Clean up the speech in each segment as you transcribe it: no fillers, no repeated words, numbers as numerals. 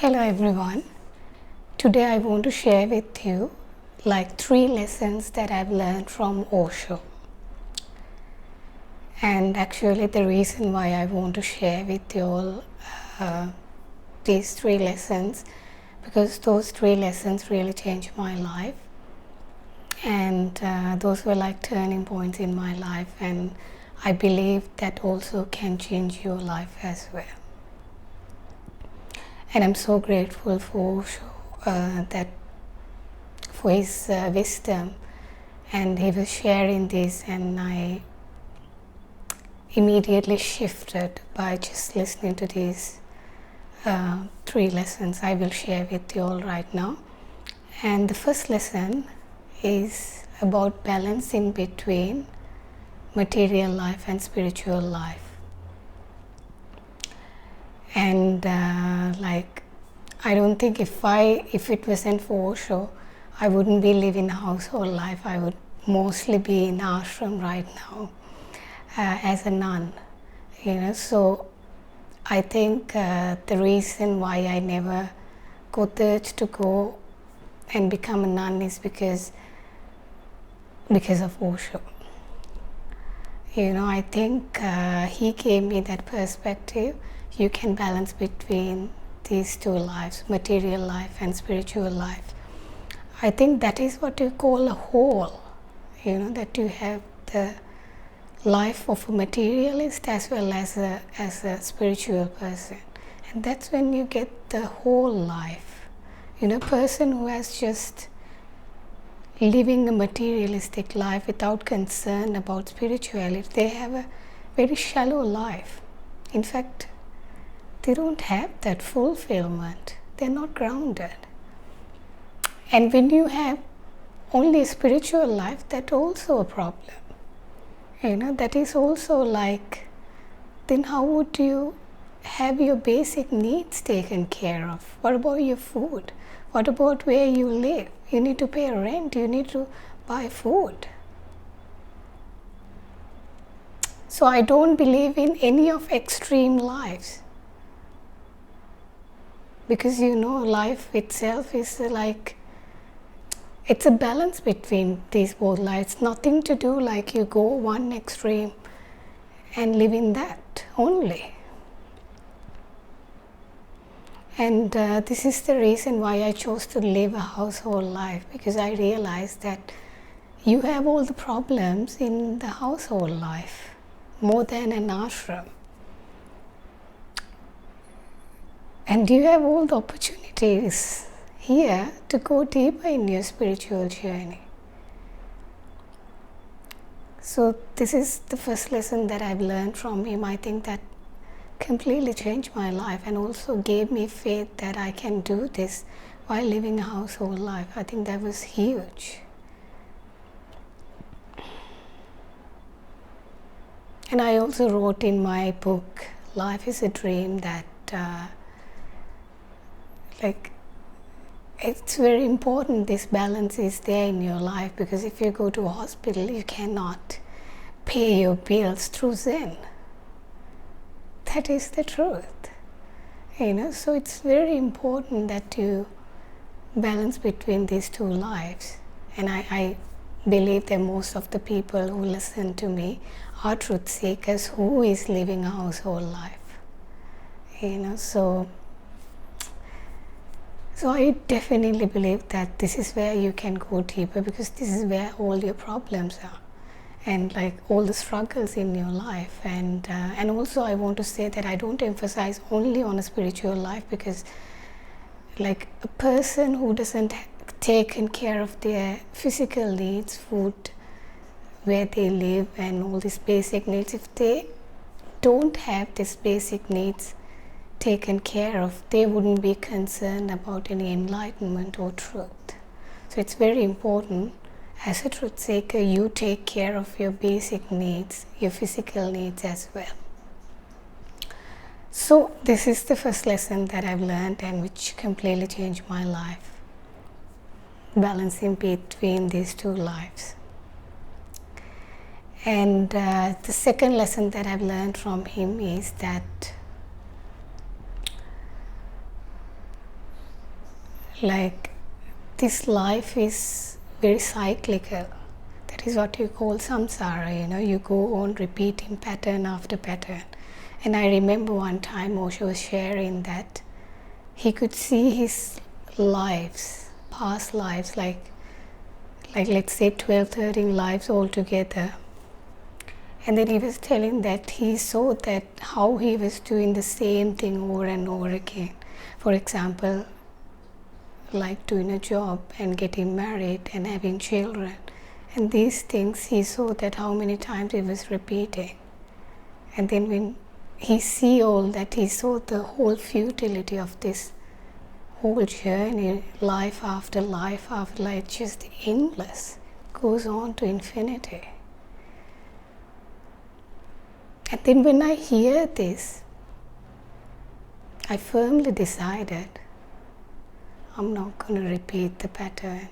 Hello everyone. Today I want to share with you like 3 lessons that I've learned from Osho. And actually the reason why I want to share with you all these 3 lessons, because those 3 lessons really changed my life, and those were like turning points in my life, and I believe that also can change your life as well. And I'm so grateful for Osho, for his wisdom, and he was sharing this, and I immediately shifted by just listening to these 3 lessons I will share with you all right now. And the first lesson is about balancing between material life and spiritual life. And I don't think if it wasn't for Osho, I wouldn't be living household life. I would mostly be in ashram right now as a nun, So I think the reason why I never got the urge to go and become a nun is because of Osho. I think he gave me that perspective. You can balance between these 2 lives, material life and spiritual life. I think that is what you call a whole, that you have the life of a materialist as well as a spiritual person. And that's when you get the whole life. A person who has just living a materialistic life without concern about spirituality, they have a very shallow life. In fact, they don't have that fulfillment. They're not grounded. And when you have only a spiritual life, that's also a problem. That is also like, then how would you have your basic needs taken care of? What about your food? What about where you live? You need to pay rent, you need to buy food. So I don't believe in any of extreme lives. Because life itself is like, it's a balance between these both lives. It's nothing to do like you go one extreme and live in that only. And this is the reason why I chose to live a household life, because I realized that you have all the problems in the household life more than an ashram. And you have all the opportunities here to go deeper in your spiritual journey. So this is the first lesson that I've learned from him. I think that completely changed my life and also gave me faith that I can do this while living a household life. I think that was huge. And I also wrote in my book, Life is a Dream, that it's very important this balance is there in your life, because if you go to a hospital, you cannot pay your bills through Zen. That is the truth. So it's very important that you balance between these 2 lives. And I believe that most of the people who listen to me are truth seekers who is living a household life. So I definitely believe that this is where you can go deeper, because this is where all your problems are, and like all the struggles in your life. And also I want to say that I don't emphasize only on a spiritual life, because like a person who doesn't take care of their physical needs, food, where they live, and all these basic needs, if they don't have these basic needs taken care of, they wouldn't be concerned about any enlightenment or truth. So it's very important, as a truth seeker, you take care of your basic needs, your physical needs as well. So this is the first lesson that I've learned, and which completely changed my life. Balancing between these 2 lives. And the second lesson that I've learned from him is that like this life is very cyclical. That is what you call samsara, you go on repeating pattern after pattern. And I remember one time Osho was sharing that he could see his lives, past lives, like let's say 12, 13 lives all together. And then he was telling that he saw that how he was doing the same thing over and over again. For example, like doing a job and getting married and having children. And these things, he saw that how many times he was repeating. And then when he see all that, he saw the whole futility of this whole journey, life after life after life, just endless, goes on to infinity. And then when I hear this, I firmly decided I'm not going to repeat the pattern.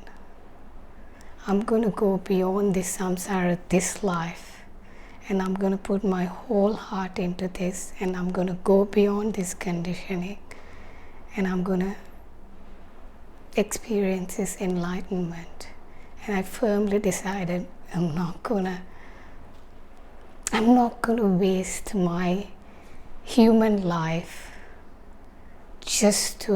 I'm going to go beyond this samsara, this life, and I'm going to put my whole heart into this, and I'm going to go beyond this conditioning, and I'm going to experience this enlightenment. And I firmly decided I'm not going to waste my human life just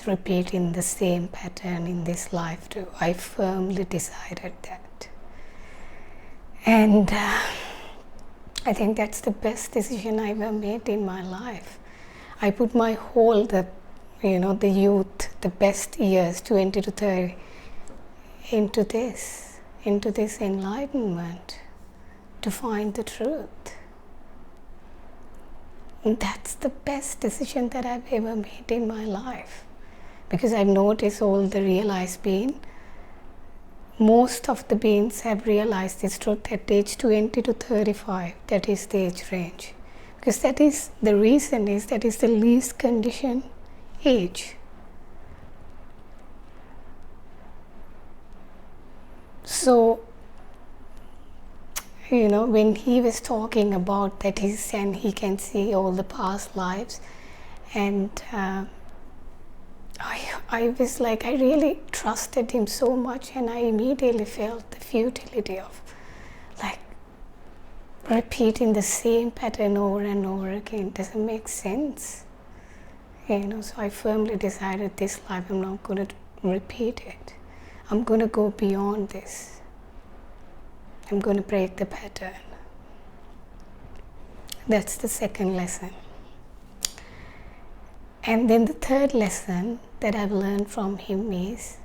repeating the same pattern in this life too. I firmly decided that. And I think that's the best decision I ever made in my life. I put my whole, the youth, the best years, 20 to 30, into this enlightenment, to find the truth. And that's the best decision that I've ever made in my life. Because I've noticed all the realized beings, most of the beings have realized this truth at age 20 to 35. That is the age range. Because that is the reason, is that is the least conditioned age. So, when he was talking about that and he can see all the past lives, and I was like, I really trusted him so much, and I immediately felt the futility of like repeating the same pattern over and over again. It doesn't make sense. So I firmly decided this life I'm not going to repeat it. I'm going to go beyond this. I'm going to break the pattern. That's the second lesson. And then the third lesson that I've learned from him is,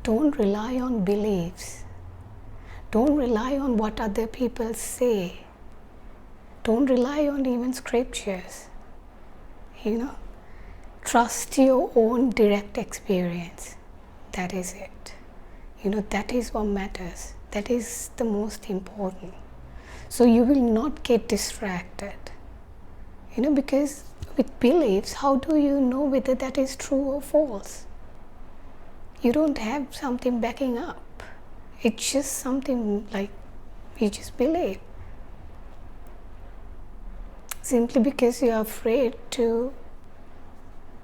don't rely on beliefs. Don't rely on what other people say. Don't rely on even scriptures. Trust your own direct experience. That is it. That is what matters. That is the most important. So you will not get distracted. Because with beliefs, how do you know whether that is true or false? You don't have something backing up. It's just something like you just believe. Simply because you are afraid to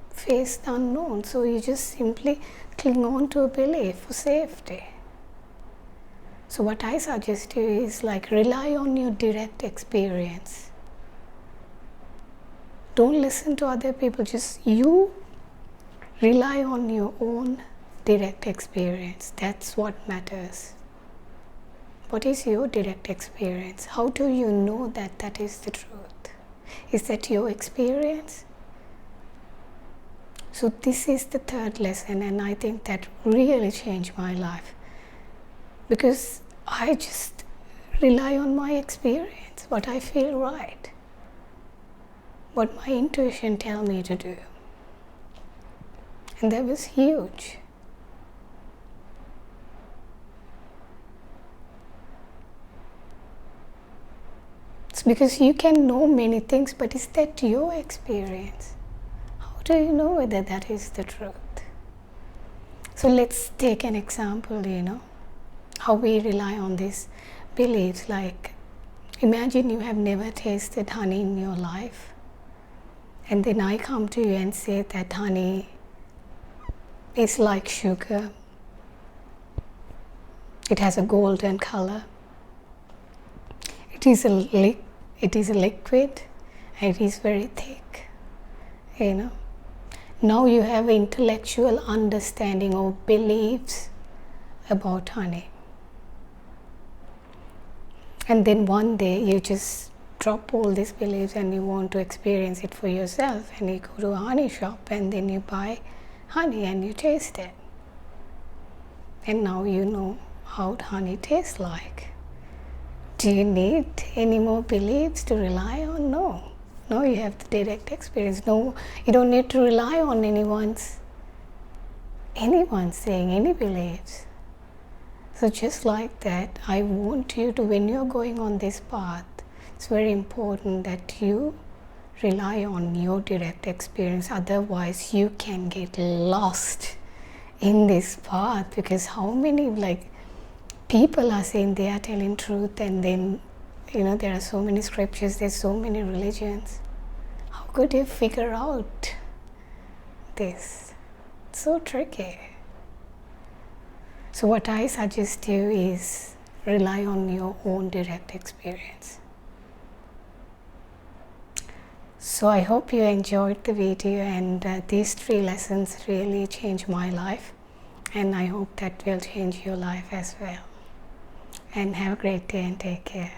face the unknown. So you just simply cling on to a belief for safety. So what I suggest you is rely on your direct experience. Don't listen to other people, just you rely on your own direct experience. That's what matters. What is your direct experience? How do you know that that is the truth? Is that your experience? So this is the third lesson, and I think that really changed my life. Because I just rely on my experience, what I feel right, what my intuition tells me to do. And that was huge. It's because you can know many things, but is that your experience? How do you know whether that is the truth? So let's take an example, how we rely on these beliefs. Like, imagine you have never tasted honey in your life, And then I come to you and say that honey is like sugar. It has a golden color. It is a liquid, and it is very thick. Now you have intellectual understanding or beliefs about honey. And then one day you just drop all these beliefs and you want to experience it for yourself, and you go to a honey shop and then you buy honey and you taste it. And now you know how honey tastes like. Do you need any more beliefs to rely on? No. No, you have the direct experience. No, you don't need to rely on anyone's saying any beliefs. So just like that, I want you to, when you're going on this path, it's very important that you rely on your direct experience. Otherwise, you can get lost in this path, because how many people are saying they are telling truth, and then there are so many scriptures, there's so many religions. How could you figure out this? It's so tricky. So what I suggest you is rely on your own direct experience. So I hope you enjoyed the video, and these 3 lessons really changed my life, and I hope that will change your life as well. And have a great day and take care.